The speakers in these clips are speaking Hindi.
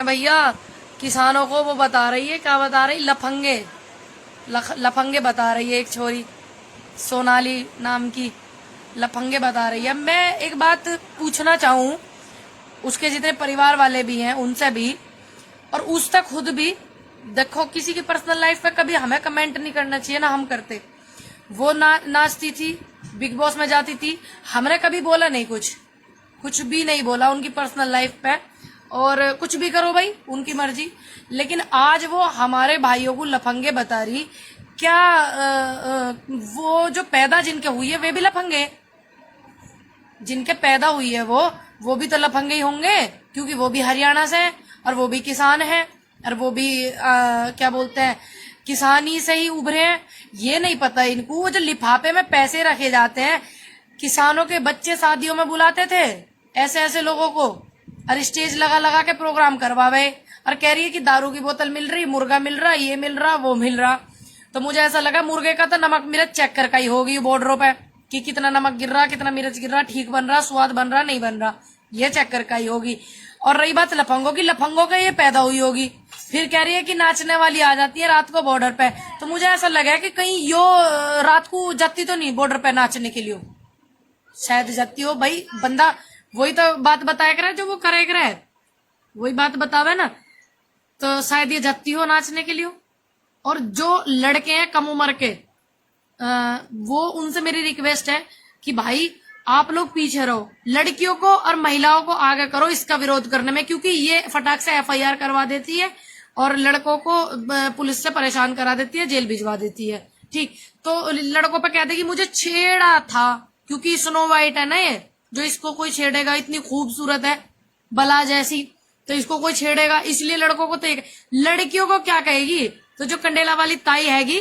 भैया किसानों को वो बता रही है, क्या बता रही, लफंगे लफंगे बता रही है। एक छोरी सोनाली नाम की लफंगे बता रही है। मैं एक बात पूछना चाहूँ, उसके जितने परिवार वाले भी हैं उनसे भी, और उससे खुद भी। देखो, किसी की पर्सनल लाइफ पे कभी हमें कमेंट नहीं करना चाहिए, ना हम करते। वो नाचती थी, बिग बॉस में जाती थी, हमने कभी बोला नहीं, कुछ भी नहीं बोला उनकी पर्सनल लाइफ पे। और कुछ भी करो भाई, उनकी मर्जी। लेकिन आज वो हमारे भाइयों को लफंगे बता रही। क्या वो जो पैदा जिनके हुई है वे भी लफंगे? जिनके पैदा हुई है वो भी तो लफंगे ही होंगे, क्योंकि वो भी हरियाणा से हैं और वो भी किसान हैं, और वो भी क्या बोलते हैं, किसानी से ही उभरे हैं। ये नहीं पता इनको, वो जो लिफाफे में पैसे रखे जाते हैं, किसानों के बच्चे शादियों में बुलाते थे ऐसे ऐसे लोगों को, और स्टेज लगा लगा के प्रोग्राम करवावे, और कह रही है कि दारू की बोतल मिल रही, मुर्गा मिल रहा, ये मिल रहा, वो मिल रहा। तो मुझे ऐसा लगा मुर्गे का तो नमक मिर्च चेक कर का ही होगी बॉर्डरों पे, कि कितना नमक गिर रहा, कितना मिर्च गिर रहा, ठीक बन रहा, स्वाद बन रहा, नहीं बन रहा, ये चेक कर का ही होगी। और रही बात लफंगों की, लफंगों का ये पैदा हुई होगी। फिर कह रही है कि नाचने वाली आ जाती है रात को बॉर्डर पे। तो मुझे ऐसा लगा कि कहीं यो रात को जाती तो नहीं बॉर्डर पे नाचने के लिए, शायद जाती हो। भाई बंदा वही तो बात बताया करे जो वो करे करे, वही बात बतावे ना, तो शायद ये जाती हो नाचने के लिए। और जो लड़के हैं कम उम्र के, वो उनसे मेरी रिक्वेस्ट है कि भाई आप लोग पीछे रहो, लड़कियों को और महिलाओं को आगे करो इसका विरोध करने में, क्योंकि ये फटाक से एफआईआर करवा देती है और लड़कों को पुलिस से परेशान करा देती है, जेल भिजवा देती है। ठीक, तो लड़कों पे कह दे कि मुझे छेड़ा था, क्योंकि स्नो वाइट है ना ये, जो इसको कोई छेड़ेगा, इतनी खूबसूरत है बला जैसी, तो इसको कोई छेड़ेगा, इसलिए लड़कों को तो लड़कियों को क्या कहेगी? तो जो कंडेला वाली ताई हैगी,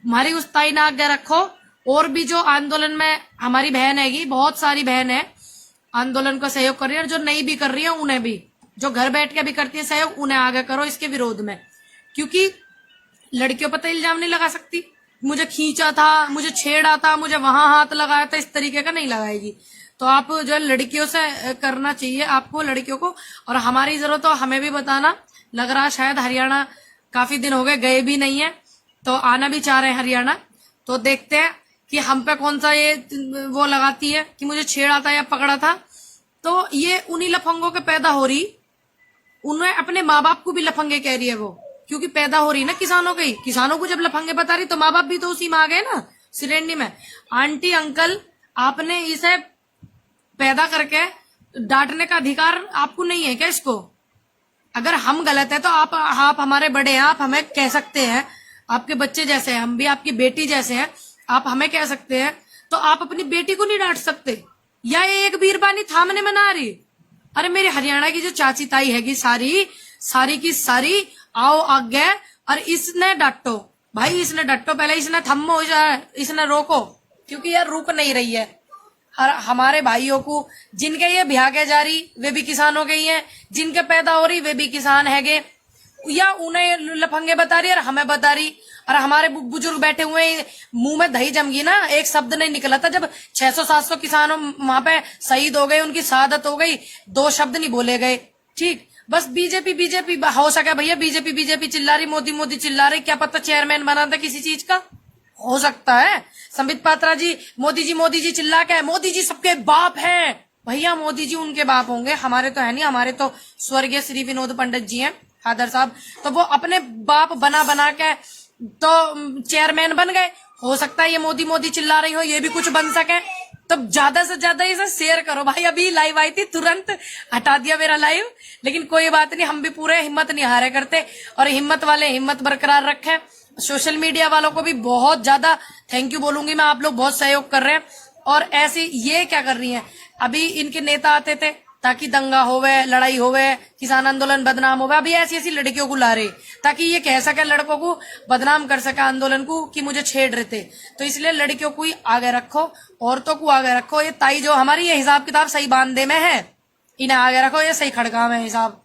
हमारी उस ताई ने आगे रखो। और भी जो आंदोलन में हमारी बहन हैगी, बहुत सारी बहन है आंदोलन का सहयोग कर रही है, और जो नहीं भी कर रही है उन्हें भी, जो घर बैठ के भी करती है सहयोग, उन्हें आगे करो इसके विरोध में। क्योंकि लड़कियों पर तो इल्जाम नहीं लगा सकती, मुझे खींचा था, मुझे छेड़ा था, मुझे वहां हाथ लगाया था, इस तरीके का नहीं लगाएगी। तो आप जो है लड़कियों से करना चाहिए आपको, लड़कियों को। और हमारी जरूरत हो हमें भी बताना। लग रहा शायद हरियाणा काफी दिन हो गए भी नहीं है, तो आना भी चाह रहे हैं हरियाणा। तो देखते हैं कि हम पे कौन सा ये वो लगाती है कि मुझे छेड़ा था या पकड़ा था। तो ये उन्हीं लफंगों के पैदा हो रही, उन्हें अपने माँ बाप को भी लफंगे कह रही है वो, क्योंकि पैदा हो रही ना किसानों के ही। किसानों को जब लफंगे बता रही तो माँ बाप भी तो उसी में आ गए ना, श्रेणी में। आंटी अंकल, आपने इसे पैदा करके डांटने का अधिकार आपको नहीं है क्या इसको? अगर हम गलत है तो आप हमारे बड़े हैं, आप हमें कह सकते हैं, आपके बच्चे जैसे हैं, हम भी आपकी बेटी जैसे हैं, आप हमें कह सकते हैं। तो आप अपनी बेटी को नहीं डांट सकते? या ये एक बीरबानी थामने में ना आ रही? अरे मेरे हरियाणा की जो चाची ताई हैगी, सारी की सारी आओ आगे, और इसने डांटो भाई, इसने डांटो, पहले इसने थम्मो, इसने रोको, क्योंकि यार रुक नहीं रही है। हमारे भाइयों को जिनके ये ब्याह जा रही वे भी किसानों के ही हैं, जिनके पैदा हो रही वे भी किसान हैगे, या उन्हें लफंगे बता रही और हमें बता रही। और हमारे बुजुर्ग बैठे हुए मुंह में दही जम गई ना, एक शब्द नहीं निकला था जब 600-700 किसानों वहां पे शहीद हो गए, उनकी शहादत हो गई, 2 शब्द नहीं बोले गए। ठीक, बस बीजेपी हो सका भैया, बीजेपी चिल्ला रही, मोदी चिल्ला रही, क्या पता चेयरमैन बना था किसी चीज का, हो सकता है। संबित पात्रा जी मोदी जी चिल्ला के, मोदी जी सबके बाप हैं। भैया मोदी जी उनके बाप होंगे, हमारे तो है नहीं, हमारे तो स्वर्गीय श्री विनोद पंडित जी हैं, फादर साहब। तो वो अपने बाप बना के तो चेयरमैन बन गए। हो सकता है ये मोदी चिल्ला रही हो, ये भी कुछ बन सके। तो ज्यादा से ज्यादा इसे शेयर करो भाई। अभी लाइव आई थी, तुरंत हटा दिया मेरा लाइव, लेकिन कोई बात नहीं, हम भी पूरे हिम्मत नहीं हारे करते, और हिम्मत वाले हिम्मत बरकरार रखें। सोशल मीडिया वालों को भी बहुत ज्यादा थैंक यू बोलूंगी मैं, आप लोग बहुत सहयोग कर रहे हैं। और ऐसे ये क्या कर रही हैं, अभी इनके नेता आते थे ताकि दंगा होवे, लड़ाई होवे, किसान आंदोलन बदनाम होवे, अभी ऐसी लड़कियों को ला रहे ताकि ये कह सके, लड़कों को बदनाम कर सके आंदोलन को, कि मुझे छेड़ रहे थे। तो इसलिए लड़कियों को ही आगे रखो, औरतों को आगे रखो। ये ताई जो हमारी, ये हिसाब किताब सही बांधे में है, इन्हें आगे रखो, ये सही खड़का में हिसाब,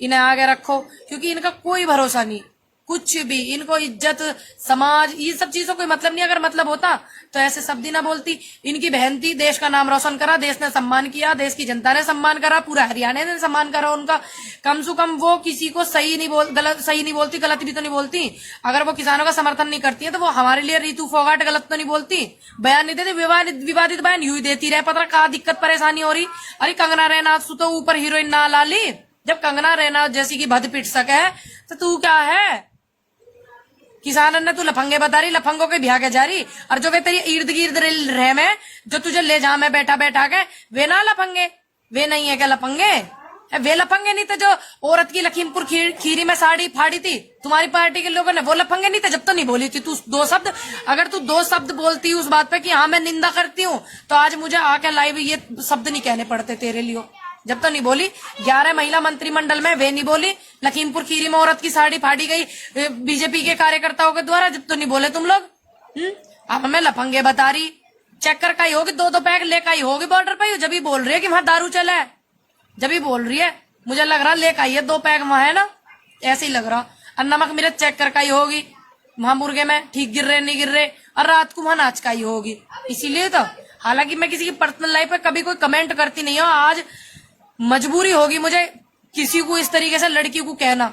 इन्हें आगे रखो, क्योंकि इनका कोई भरोसा नहीं। कुछ भी इनको इज्जत समाज ये सब चीजों कोई मतलब नहीं। अगर मतलब होता तो ऐसे शब्द ही ना बोलती। इनकी बहन थी, देश का नाम रोशन करा, देश ने सम्मान किया, देश की जनता ने सम्मान करा, पूरा हरियाणा ने सम्मान करा उनका। कम से कम वो किसी को सही नहीं बोलती, गलत भी तो नहीं बोलती। अगर वो किसानों का समर्थन नहीं करती है तो वो हमारे लिए रितु फोगाट गलत तो नहीं बोलती, बयान नहीं देती, विवादित बयान यूं ही देती रहे। पता कहा दिक्कत परेशानी हो रही। अरे कंगना रनौत तो ऊपर हीरोइन ना ला ली। जब कंगना रनौत जैसी की भद पिट सके तो तू क्या है? किसानन ने तू लफंगे बता रही, लफंगों के ब्याह के जा रही। और जो वे तेरी इर्द गिर्द रह में जो तुझे ले जा में बैठा बैठा के वे ना लफंगे, वे नहीं है क्या लफंगे? वे लफंगे नहीं थे जो औरत की लखीमपुर खीरी में साड़ी फाड़ी थी तुम्हारी पार्टी के लोगों ने, वो लफंगे नहीं थे जब तो नहीं बोली थी तू दो शब्द। अगर तू दो शब्द बोलती उस बात पे कि हाँ मैं निंदा करती हूँ तो आज मुझे आके लाइव ये शब्द नहीं कहने पड़ते तेरे लिए। जब तो नहीं बोली। 11 महिला मंत्रिमंडल में वे नहीं बोली। लखीमपुर खीरी में औरत की साड़ी फाड़ी गई बीजेपी के कार्यकर्ताओं के द्वारा, जब तो नहीं बोले तुम लोग। अब हमें लफंगे बता रही। चेक कर ही होगी, 2-2 पैक लेकर आई होगी बॉर्डर पे, जब भी बोल रही है कि वहां दारू चला है, जब भी बोल रही है। मुझे लग रहा लेकर आई है 2 पैक वहां, है ना? ऐसे ही लग रहा। और नमक मिर्च चेक कर ही होगी वहां मुर्गे में, ठीक गिर रहे नहीं गिर रहे। और रात को वहां नाच का ही होगी। इसीलिए तो, हालांकि मैं किसी की पर्सनल लाइफ पे कभी कोई कमेंट करती नहीं हूँ, आज मजबूरी होगी मुझे किसी को इस तरीके से लड़की को कहना,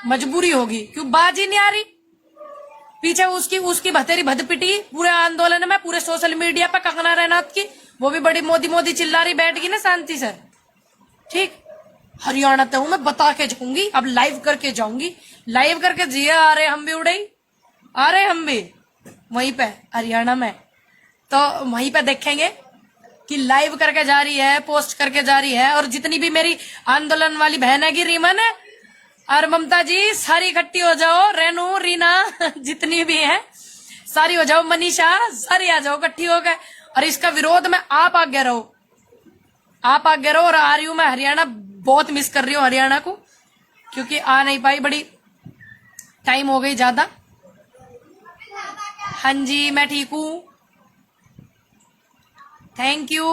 मजबूरी होगी। क्यों बात ही नहीं आ रही। पीछे उसकी भतेरी भद पिटी पूरे आंदोलन में, पूरे सोशल मीडिया पे कंगना रनौत की, वो भी बड़ी मोदी चिल्ला रही बैठ गई ना शांति से। ठीक, हरियाणा तो हूं मैं, बता के जाऊंगी, अब लाइव करके जाऊंगी, लाइव करके जिया। आ रहे हम भी उड़ई, आ रहे हम भी वहीं पे हरियाणा में, तो वहीं पे देखेंगे कि लाइव करके जा रही है, पोस्ट करके जा रही है। और जितनी भी मेरी आंदोलन वाली बहन है की रीमन है और ममता जी, सारी इकट्ठी हो जाओ, रेनू रीना जितनी भी है सारी हो जाओ, मनीषा सारी आ जाओ इकट्ठी हो गए। और इसका विरोध में आप आगे रहो, आप आगे रहो। और आ रही हूं मैं हरियाणा, बहुत मिस कर रही हूँ हरियाणा को, क्योंकि आ नहीं पाई, बड़ी टाइम हो गई ज्यादा। हाँ जी मैं ठीक हूँ, थैंक यू।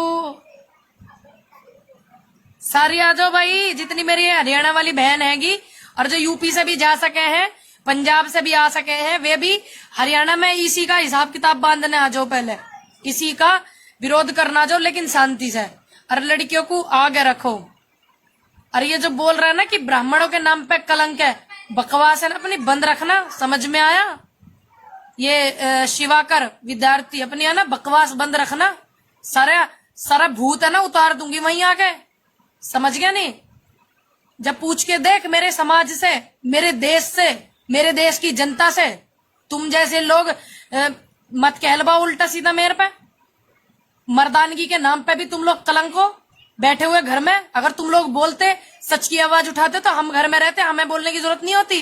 सारी आ जाओ भाई, जितनी मेरी हरियाणा वाली बहन हैगी, और जो यूपी से भी जा सके हैं, पंजाब से भी आ सके हैं, वे भी हरियाणा में इसी का हिसाब किताब बांधने आ जाओ। पहले इसी का विरोध करना जाओ, लेकिन शांति से। और लड़कियों को आगे रखो। और ये जो बोल रहा है ना कि ब्राह्मणों के नाम पे कलंक है, बकवास है ना, अपनी बंद रखना। समझ में आया? ये शिवाकर विद्यार्थी अपनी है ना, बकवास बंद रखना। सारा भूत है ना उतार दूंगी वहीं आके, समझ गया नहीं? जब पूछ के देख मेरे समाज से, मेरे देश से, मेरे देश की जनता से, तुम जैसे लोग मत कहलवा उल्टा सीधा मेरे पे। मर्दानगी के नाम पे भी तुम लोग कलंक हो, बैठे हुए घर में। अगर तुम लोग बोलते, सच की आवाज उठाते, तो हम घर में रहते, हमें बोलने की जरूरत नहीं होती।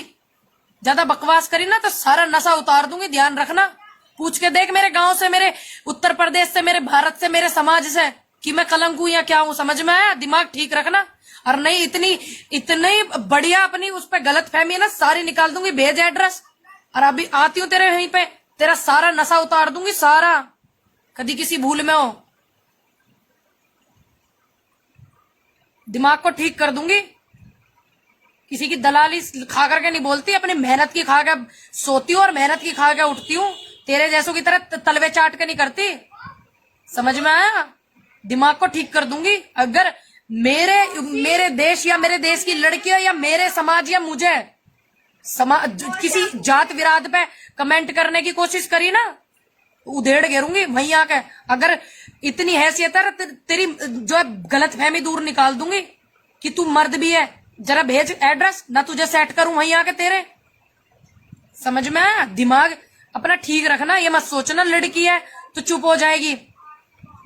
ज्यादा बकवास करी ना तो सारा नशा उतार दूंगी, ध्यान रखना। पूछ के देख मेरे गांव से, मेरे उत्तर प्रदेश से, मेरे भारत से, मेरे समाज से, कि मैं कलंक हूं या क्या हूं। समझ में आया? दिमाग ठीक रखना। और नहीं इतनी बढ़िया अपनी उस पर गलत फहमी है ना, सारी निकाल दूंगी। भेज एड्रेस, और अभी आती हूँ तेरे वहीं पे, तेरा सारा नशा उतार दूंगी, सारा, कभी किसी भूल में हो। दिमाग को ठीक कर दूंगी। किसी की दलाली खा करके नहीं बोलती, अपनी मेहनत की खा के सोती हूँ और मेहनत की खा के उठती हूँ। तेरे जैसों की तरह तलवे चाट के नहीं करती। समझ में आया? दिमाग को ठीक कर दूंगी। अगर मेरे देश या मेरे देश की लड़कियां या मेरे समाज या मुझे किसी जात विराद पे कमेंट करने की कोशिश करी ना, उधेड़ घेरूंगी वहीं आके। अगर इतनी हैसियत है तेरी, जो है गलत फहमी दूर निकाल दूंगी कि तू मर्द भी है। जरा भेज एड्रेस, ना तुझे सेट करूं वहीं आके तेरे। समझ में आया? दिमाग अपना ठीक रखना। ये मत सोचना लड़की है तो चुप हो जाएगी।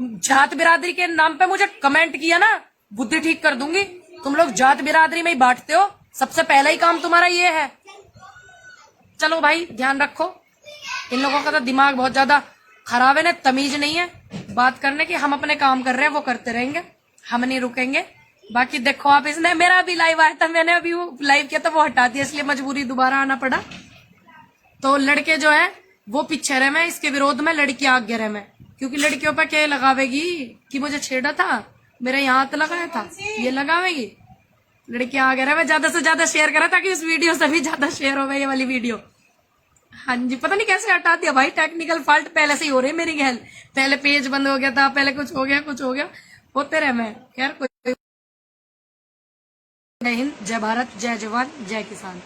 जात बिरादरी के नाम पे मुझे कमेंट किया ना, बुद्धि ठीक कर दूंगी। तुम लोग जात बिरादरी में ही बांटते हो, सबसे पहला ही काम तुम्हारा ये है। चलो भाई ध्यान रखो। इन लोगों का तो दिमाग बहुत ज्यादा खराब है ना, तमीज नहीं है बात करने की। हम अपने काम कर रहे हैं, वो करते रहेंगे, हम नहीं रुकेंगे। बाकी देखो आप, इसने मेरा भी लाइव आया था, मैंने अभी वो लाइव किया था, वो हटा दिया, इसलिए मजबूरी दोबारा आना पड़ा। तो लड़के जो है वो पीछे रहे में, इसके विरोध में लड़कियां आगे रहे में, क्योंकि लड़कियों पर क्या लगावेगी कि मुझे छेड़ा था, मेरे यहाँ हाथ लगाया था, ये लगावेगी। लड़कियां आ गए, मैं ज्यादा से ज्यादा शेयर करा ताकि उस वीडियो से भी ज्यादा शेयर हो ये वाली वीडियो। हाँ जी, पता नहीं कैसे हटा दिया भाई, टेक्निकल फॉल्ट पहले से ही हो रही है मेरी गैल। पहले पेज बंद हो गया था, पहले कुछ हो गया कुछ हो गया, होते रहे। मैं खैर कोई। जय हिंद, जय भारत, जय जवान, जय किसान।